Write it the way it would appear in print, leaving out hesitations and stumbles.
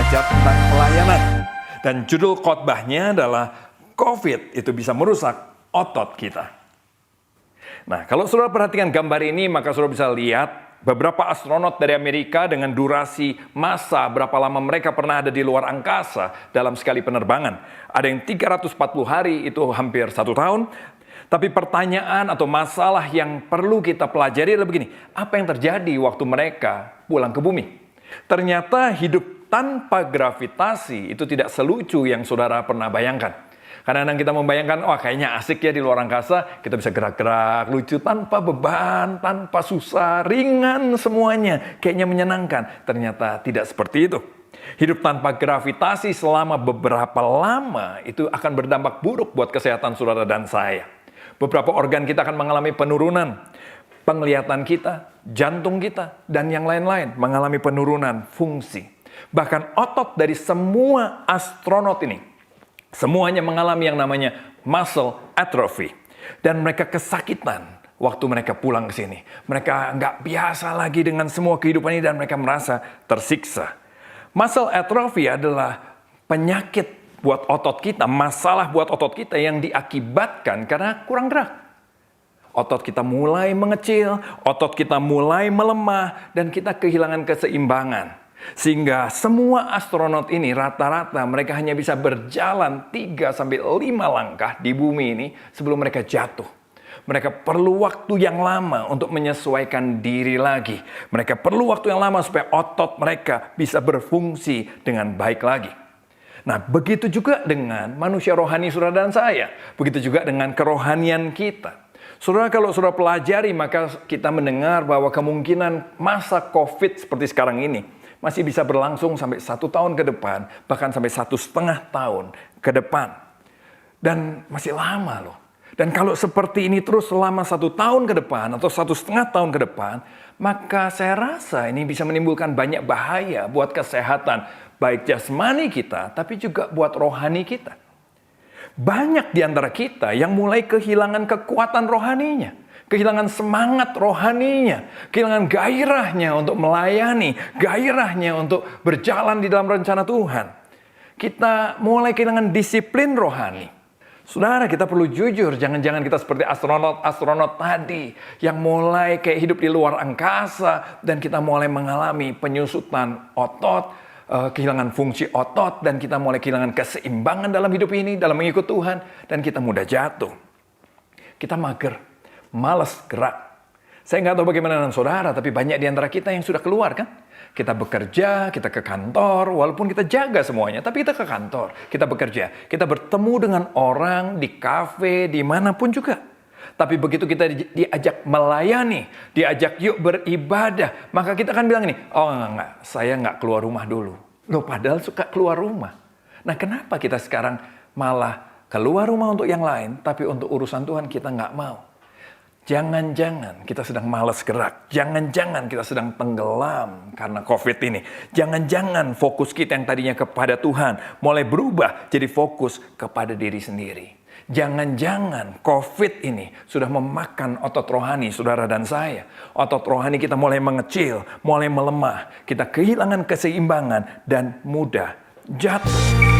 belajar tentang pelayanan. Dan judul khotbahnya adalah COVID itu bisa merusak otot kita. Nah, kalau saudara perhatikan gambar ini, maka saudara bisa lihat beberapa astronot dari Amerika dengan durasi masa berapa lama mereka pernah ada di luar angkasa dalam sekali penerbangan. Ada yang 340 hari, itu hampir 1 tahun. Tapi pertanyaan atau masalah yang perlu kita pelajari adalah begini, apa yang terjadi waktu mereka pulang ke bumi? Ternyata hidup tanpa gravitasi itu tidak selucu yang saudara pernah bayangkan. Kadang-kadang kita membayangkan, wah kayaknya asik ya di luar angkasa, kita bisa gerak-gerak, lucu tanpa beban, tanpa susah, ringan semuanya. Kayaknya menyenangkan. Ternyata tidak seperti itu. Hidup tanpa gravitasi selama beberapa lama itu akan berdampak buruk buat kesehatan saudara dan saya. Beberapa organ kita akan mengalami penurunan. Penglihatan kita, jantung kita, dan yang lain-lain mengalami penurunan fungsi. Bahkan otot dari semua astronot ini, semuanya mengalami yang namanya muscle atrophy. Dan mereka kesakitan waktu mereka pulang ke sini. Mereka nggak biasa lagi dengan semua kehidupan ini dan mereka merasa tersiksa. Muscle atrophy adalah penyakit buat otot kita, masalah buat otot kita yang diakibatkan karena kurang gerak. Otot kita mulai mengecil, otot kita mulai melemah, dan kita kehilangan keseimbangan. Sehingga semua astronot ini rata-rata mereka hanya bisa berjalan 3-5 langkah di bumi ini sebelum mereka jatuh. Mereka perlu waktu yang lama untuk menyesuaikan diri lagi. Mereka perlu waktu yang lama supaya otot mereka bisa berfungsi dengan baik lagi. Nah, begitu juga dengan manusia rohani saudara dan saya. Begitu juga dengan kerohanian kita. Saudara, kalau saudara pelajari, maka kita mendengar bahwa kemungkinan masa COVID seperti sekarang ini masih bisa berlangsung sampai 1 tahun ke depan, bahkan sampai 1,5 tahun ke depan. Dan masih lama loh. Dan kalau seperti ini terus selama 1 tahun ke depan atau 1,5 tahun ke depan, maka saya rasa ini bisa menimbulkan banyak bahaya buat kesehatan, baik jasmani kita, tapi juga buat rohani kita. Banyak di antara kita yang mulai kehilangan kekuatan rohaninya. Kehilangan semangat rohaninya, kehilangan gairahnya untuk melayani, gairahnya untuk berjalan di dalam rencana Tuhan. Kita mulai kehilangan disiplin rohani. Saudara, kita perlu jujur, jangan-jangan kita seperti astronot tadi yang mulai kayak hidup di luar angkasa dan kita mulai mengalami penyusutan otot, kehilangan fungsi otot, dan kita mulai kehilangan keseimbangan dalam hidup ini, dalam mengikut Tuhan, dan kita mudah jatuh. Kita mager, malas gerak. Saya nggak tahu bagaimana dengan saudara, tapi banyak di antara kita yang sudah keluar kan? Kita bekerja, kita ke kantor, walaupun kita jaga semuanya, tapi kita ke kantor, kita bekerja. Kita bertemu dengan orang di kafe, dimanapun juga. Tapi begitu kita diajak melayani, diajak yuk beribadah, maka kita akan bilang ini, oh enggak, saya nggak keluar rumah dulu. Loh, padahal suka keluar rumah. Nah, kenapa kita sekarang malah keluar rumah untuk yang lain, tapi untuk urusan Tuhan kita nggak mau? Jangan-jangan kita sedang malas gerak. Jangan-jangan kita sedang tenggelam karena COVID ini. Jangan-jangan fokus kita yang tadinya kepada Tuhan mulai berubah jadi fokus kepada diri sendiri. Jangan-jangan COVID ini sudah memakan otot rohani saudara dan saya. Otot rohani kita mulai mengecil, mulai melemah. Kita kehilangan keseimbangan dan mudah jatuh.